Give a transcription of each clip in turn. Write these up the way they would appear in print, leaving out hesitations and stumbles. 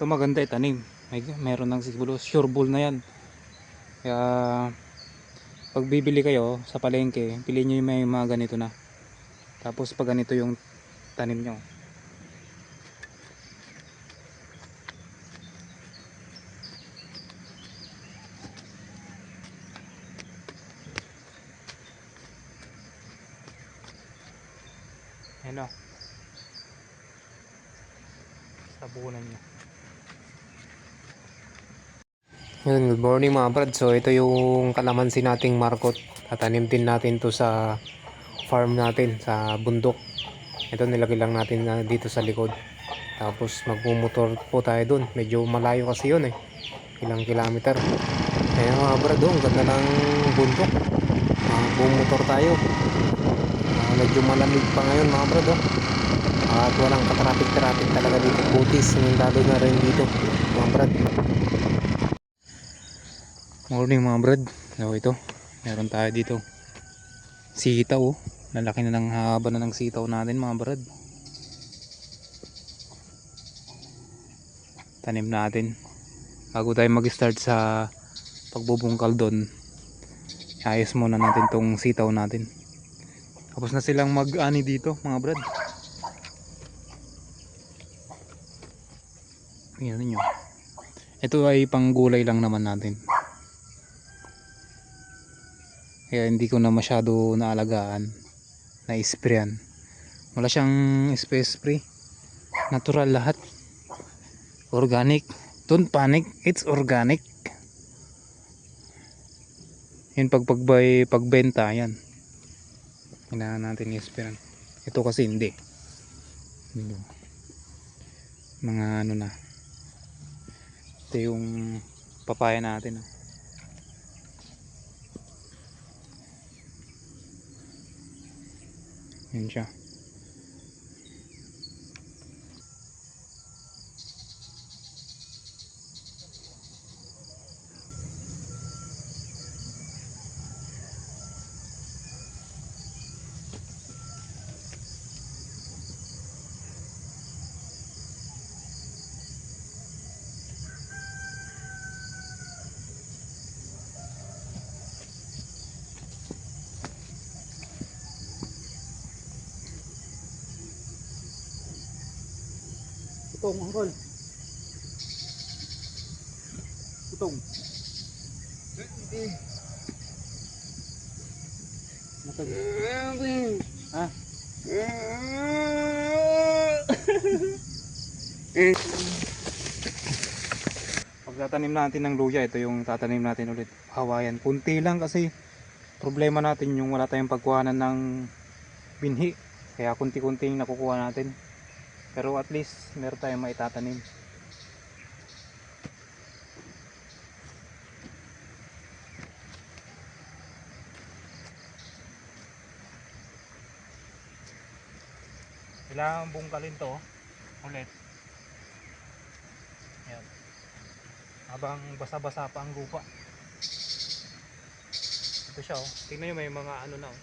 Ito maganda itanim. Meron ng siguro sure ball na yan. Kaya pag bibili kayo sa palengke, piliin nyo yung may mga ganito na. Tapos pag ganito yung tanim nyo. Ayan o. Tabunan nyo. Yun, good morning mga brad. So ito yung kalamansi nating markot. Tatanim din natin to sa farm natin sa bundok. Ito nilagay lang natin na dito sa likod. Tapos magmumotor po tayo dun. Medyo malayo kasi yun eh. Ilang kilometer. Kaya mga brad, ang ganda ng bundok. Magmumotor tayo. Medyo malamig pa ngayon mga brad. At walang katrafik-traffic talaga dito. Butis, lalo na rin dito mga brad. Morning mga brad. So ito, meron tayo dito sitaw oh. Lalaki na ng haba na ng sitaw natin mga brad. Tanim natin. Bago tayo mag-start sa pagbubungkal doon, ayos muna natin tong sitaw natin. Tapos na silang mag-ani dito mga brad. Tingnan niyo. Ito ay panggulay lang naman natin. Kaya hindi ko na masyado naalagaan, na-sprayan. Wala siyang spray. Natural lahat. Organic. Don't panic, it's organic. Yun pagbenta yan. Kailangan natin i-sprayan. Ito kasi hindi. Mga ano na. Ito yung papaya natin. Yun siya. Utong, uncle. Utong. Ha? Pagtatanim natin ng luya, ito yung tatanim natin ulit. Hawaiian. Kunti lang kasi problema natin yung wala tayong pagkuhanan ng binhi. Kaya kunti-kunting nakukuha natin. Pero at least meron tayong maitatanim. Kailangan bungkalin to ulit. Ayan. Habang basa-basa pa ang lupa. Ito siya oh. Tingnan nyo, may mga ano na oh.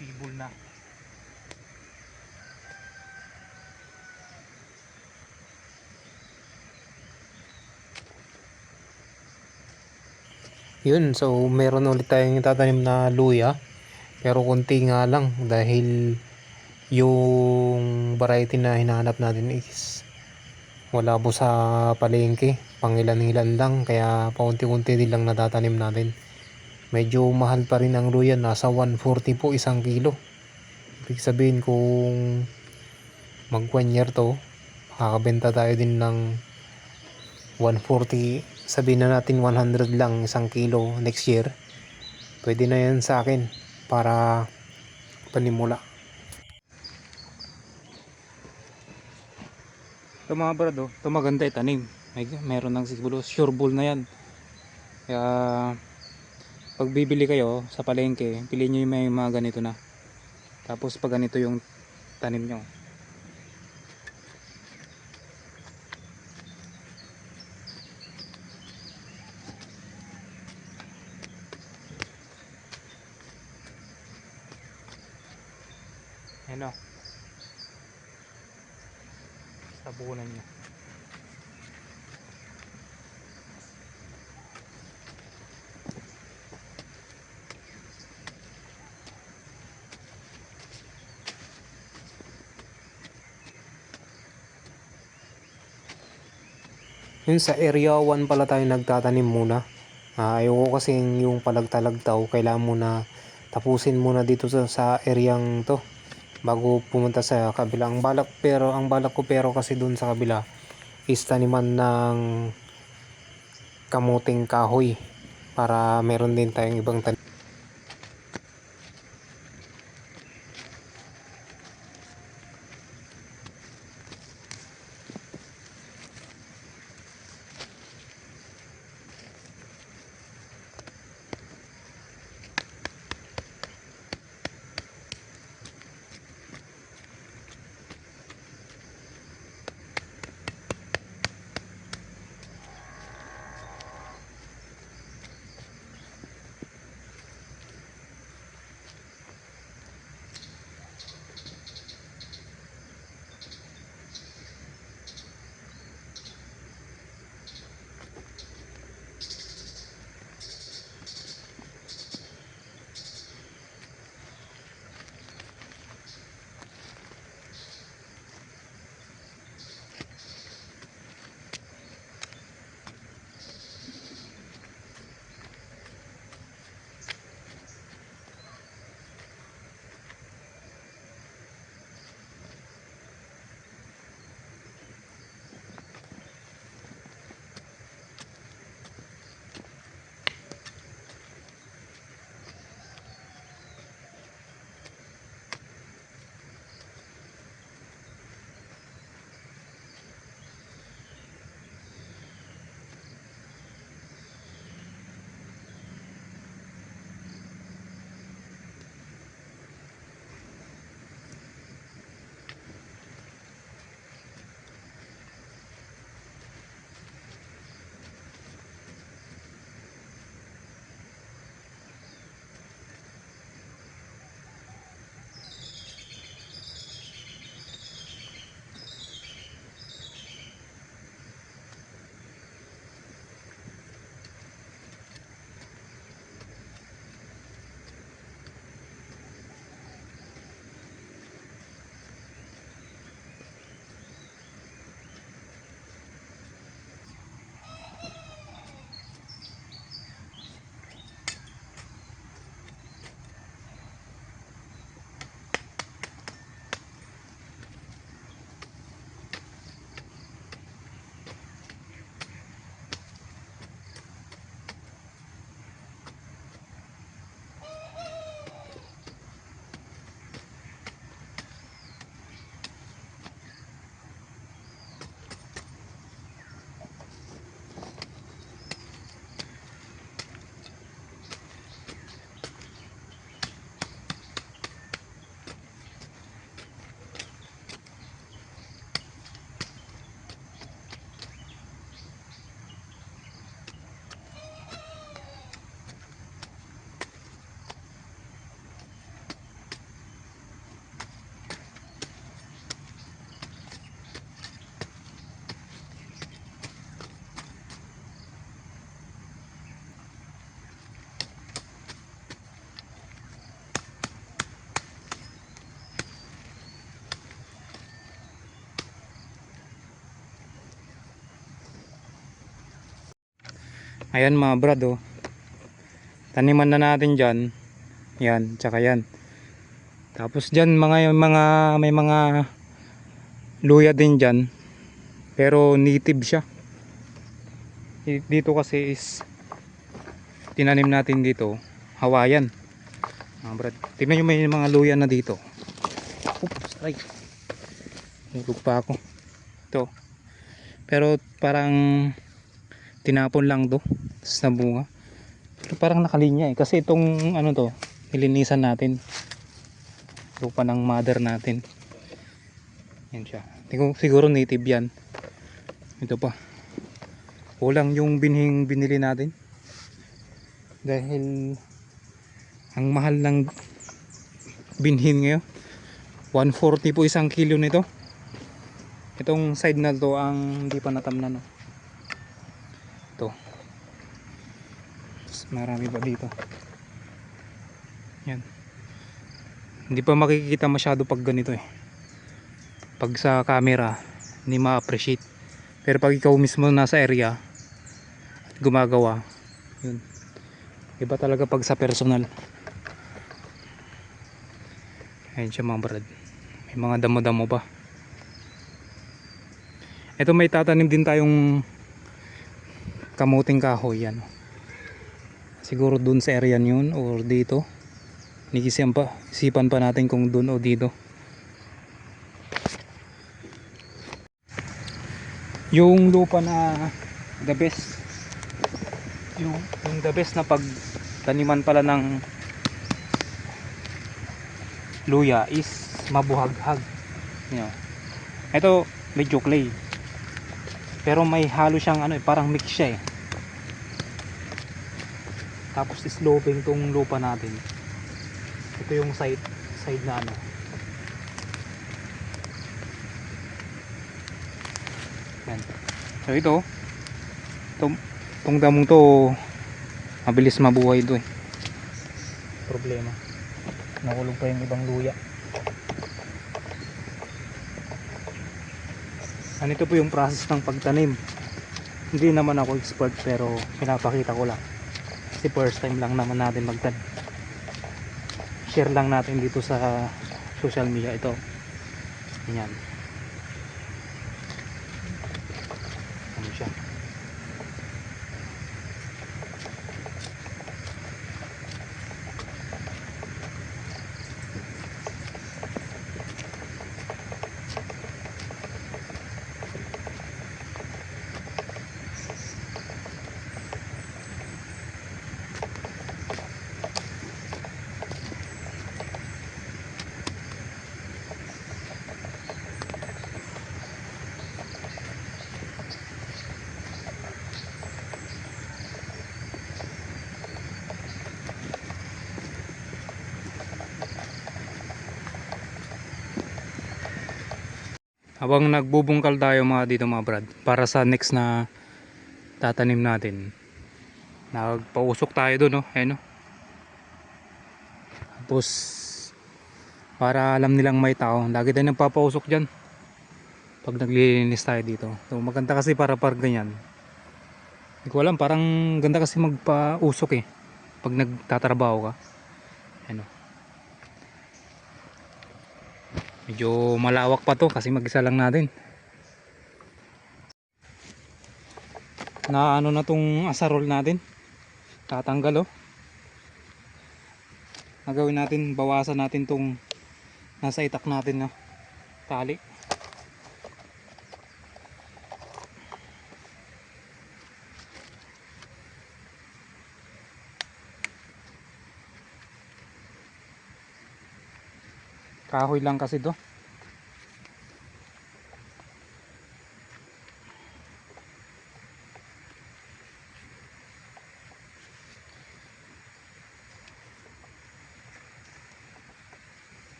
Sibol na. Yun, so meron ulit tayong tatanim na luya. Pero konti nga lang dahil yung variety na hinahanap natin is wala po sa palengke. Pangilan-ilan lang, kaya paunti-unti din lang natatanim natin. Medyo mahal pa rin ang luya, nasa 140 po isang kilo. Ibig sabihin kung mag 1 year to, makakabenta tayo din ng 140, sabihin na natin 100 lang isang kilo next year. Pwede na yan sa akin para panimula. Ito mga brad oh. Ito maganda itanim. Meron ng siguro sure ball na yan. Kaya pag bibili kayo sa palengke, piliin nyo yung may mga ganito na. Tapos pag ganito yung tanim nyo. Ayan o. tabunan niya. Yun sa area 1 pala tayo nagtatanim muna. Ayoko kasi yung palagtalagtaw, kailangan muna tapusin muna dito sa areang to bago pumunta sa kabila. Ang balak ko pero kasi dun sa kabila is taniman ng kamuting kahoy para meron din tayong ibang tanim. Ayan mga brad, oh. Taniman na natin dyan. Yan, tsaka yan. Tapos dyan may mga luya din dyan. Pero native siya. Dito kasi is tinanim natin dito Hawaiian. Mga brad, tingnan nyo may mga luya na dito. Oops, ay. Hulog pa ako. Ito. Pero parang tinapon lang to. Tapos nabunga. Pero parang nakalinya eh. Kasi itong ano to, nilinisan natin. Lupa ng mother natin. Yan siya. Siguro native yan. Ito pa. Kulang yung binhing binili natin. Dahil ang mahal ng binhin ngayon. 140 po isang kilo nito. Itong side na to ang hindi pa natamnan, no? Ito. Tapos marami pa dito. Yan. Hindi pa makikita masyado pag ganito eh. Pag sa camera, hindi ma-appreciate. Pero pag ikaw mismo nasa area at gumagawa, yun. Iba talaga pag sa personal. Ayun siya mga brad. May mga damo-damo pa. Ito may tatanim din tayong kamuting kahoy yan. Siguro dun sa area yun or dito. Isipan pa natin kung dun o dito. Yung lupa na the best. Yung the best na pagtaniman pala ng luya is mabuhaghag. You know. Ito medyo clay. Pero may halo siyang ano, parang mix siya eh. Tapos sloping tong lupa natin. Ito yung side na ano. Yan. So itong damong to mabilis mabuhay ito eh. Problema. Nakulog pa yung ibang luya. Ganito po yung process ng pagtanim. Hindi naman ako expert pero pinapakita ko lang. Kasi first time lang naman natin magtanim. Share lang natin dito sa social media ito. Ganyan. Ano siya? Habang nagbubungkal tayo mga dito mga brad, para sa next na tatanim natin, nagpausok tayo doon, no? Ayan, no? Tapos para alam nilang may tao, lagi tayo nagpapausok dyan pag naglilinis tayo dito. So maganda kasi para ganyan. Hindi ko alam, parang ganda kasi magpausok eh pag nagtatrabaho ka. Ayan, no? Medyo malawak pa to kasi mag-isa lang natin. Na ano na tong asarol natin, tatanggal oh. Nagawin natin, bawasan natin tong nasa itak natin na tali. Kahoy lang kasi to.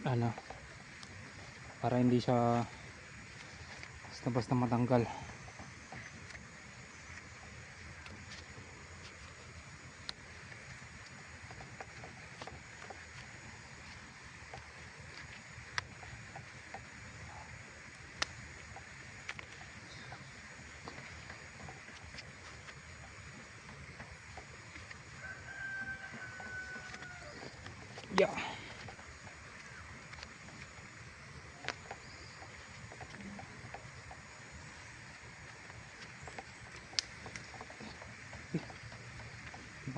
Ano, para hindi siya basta matanggal. Yeah.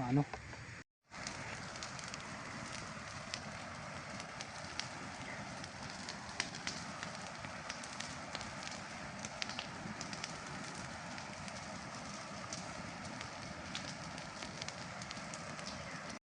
Ano?